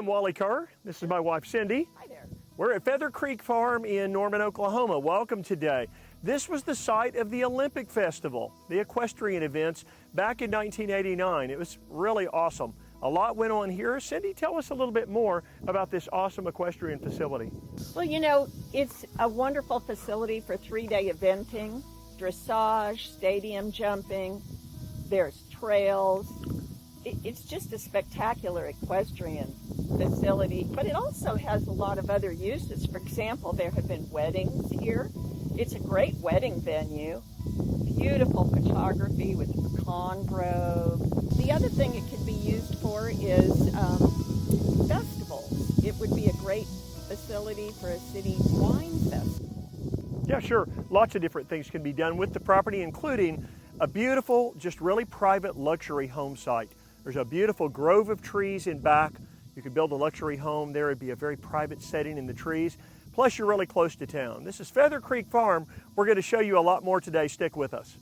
I'm Wally Kerr. This is my wife, Cindy. Hi there. We're at Feather Creek Farm in Norman, Oklahoma. Welcome today. This was the site of the Olympic Festival, the equestrian events, back in 1989. It was really awesome. A lot went on here. Cindy, tell us a little bit more about this awesome equestrian facility. Well, you know, it's a wonderful facility for three-day eventing, dressage, stadium jumping. There's trails. It's just a spectacular equestrian facility, but it also has a lot of other uses. For example, there have been weddings here. It's a great wedding venue. Beautiful photography with a pecan grove. The other thing it could be used for is festivals. It would be a great facility for a city wine festival. Yeah, sure. Lots of different things can be done with the property, including a beautiful, just really private luxury home site. There's a beautiful grove of trees in back. You could build a luxury home there. It'd be a very private setting in the trees. Plus, you're really close to town. This is Feather Creek Farm. We're going to show you a lot more today. Stick with us.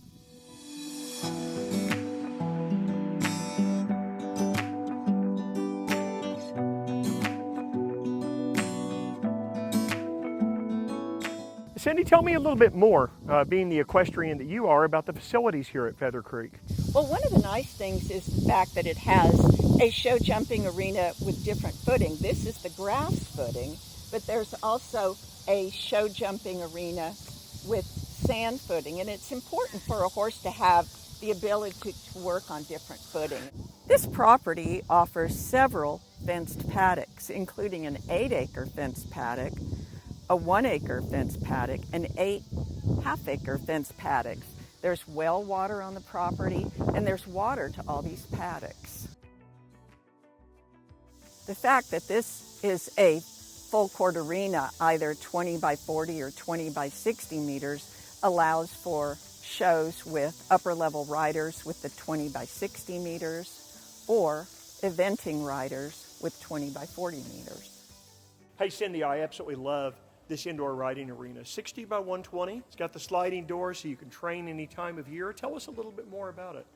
Cindy, tell me a little bit more, being the equestrian that you are, about the facilities here at Feather Creek. Well, one of the nice things is the fact that it has a show jumping arena with different footing. This is the grass footing, but there's also a show jumping arena with sand footing, and it's important for a horse to have the ability to work on different footing. This property offers several fenced paddocks, including an 8-acre fenced paddock, a 1-acre fenced paddock, and 8 half-acre fenced paddocks. There's well water on the property, and there's water to all these paddocks. The fact that this is a full court arena, either 20 by 40 or 20 by 60 meters, allows for shows with upper level riders with the 20 by 60 meters or eventing riders with 20 by 40 meters. Hey Cindy, I absolutely love this indoor riding arena. 60 by 120. It's got the sliding doors so you can train any time of year. Tell us a little bit more about it.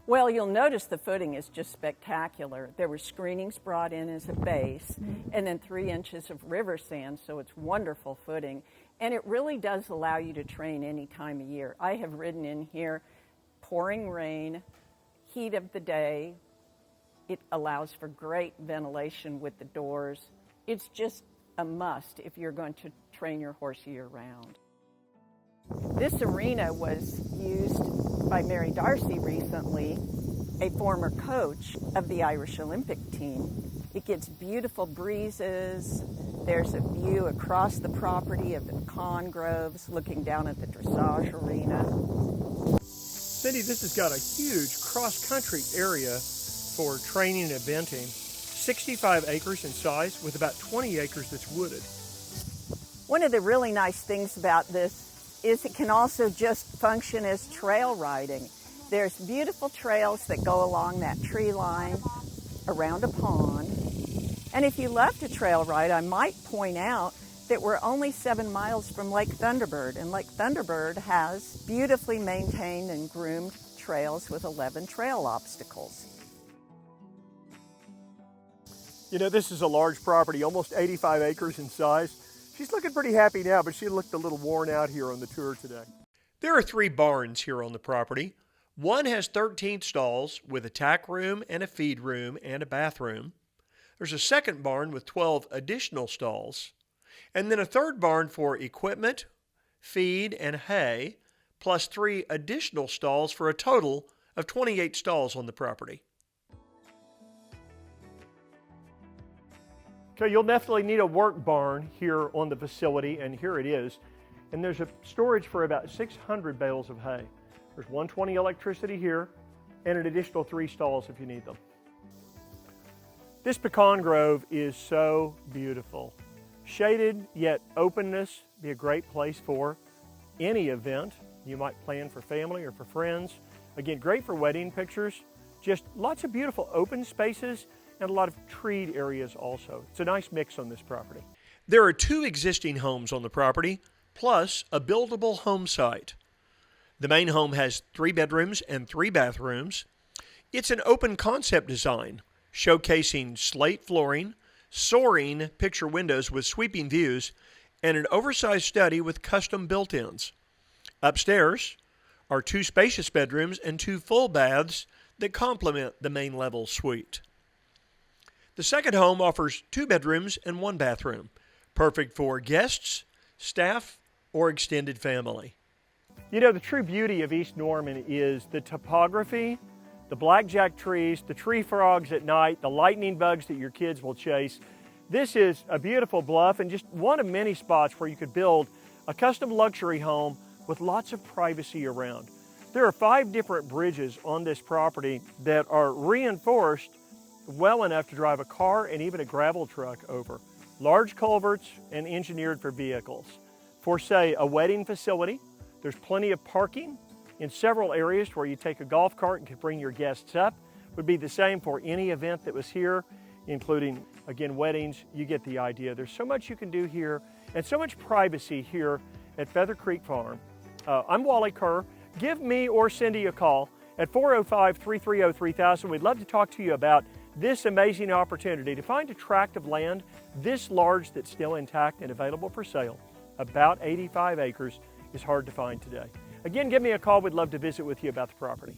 Well, you'll notice the footing is just spectacular. There were screenings brought in as a base, and then 3 inches of river sand, so it's wonderful footing. And it really does allow you to train any time of year. I have ridden in here, pouring rain, heat of the day. It allows for great ventilation with the doors. It's just a must if you're going to train your horse year-round. This arena was used by Mary Darcy recently, a former coach of the Irish Olympic team. It gets beautiful breezes. There's a view across the property of the pecan groves looking down at the dressage arena. Cindy, this has got a huge cross-country area for training and eventing. 65 acres in size with about 20 acres that's wooded. One of the really nice things about this is it can also just function as trail riding. There's beautiful trails that go along that tree line around a pond. And if you love to trail ride, I might point out that we're only 7 miles from Lake Thunderbird, and Lake Thunderbird has beautifully maintained and groomed trails with 11 trail obstacles. You know, this is a large property, almost 85 acres in size. She's looking pretty happy now, but she looked a little worn out here on the tour today. There are 3 barns here on the property. One has 13 stalls with a tack room and a feed room and a bathroom. There's a second barn with 12 additional stalls, and then a third barn for equipment, feed, and hay, plus 3 additional stalls for a total of 28 stalls on the property. Okay, you'll definitely need a work barn here on the facility, and here it is. And there's a storage for about 600 bales of hay. There's 120 electricity here, and an additional 3 stalls if you need them. This pecan grove is so beautiful. Shaded, yet openness, be a great place for any event you might plan for family or for friends. Again, great for wedding pictures. Just lots of beautiful open spaces and a lot of treed areas also. It's a nice mix on this property. There are 2 existing homes on the property, plus a buildable home site. The main home has 3 bedrooms and 3 bathrooms. It's an open concept design, showcasing slate flooring, soaring picture windows with sweeping views, and an oversized study with custom built-ins. Upstairs are 2 spacious bedrooms and 2 full baths that complement the main level suite. The second home offers 2 bedrooms and 1 bathroom, perfect for guests, staff, or extended family. You know, the true beauty of East Norman is the topography, the blackjack trees, the tree frogs at night, the lightning bugs that your kids will chase. This is a beautiful bluff and just one of many spots where you could build a custom luxury home with lots of privacy around. There are 5 different bridges on this property that are reinforced well enough to drive a car and even a gravel truck over. Large culverts and engineered for vehicles. For, say, a wedding facility, there's plenty of parking in several areas where you take a golf cart and can bring your guests up. Would be the same for any event that was here, including, again, weddings. You get the idea. There's so much you can do here and so much privacy here at Feather Creek Farm. I'm Wally Kerr. Give me or Cindy a call at 405-330-3000. We'd love to talk to you about this amazing opportunity to find a tract of land this large that's still intact and available for sale. About 85 acres is hard to find today. Again, give me a call. We'd love to visit with you about the property.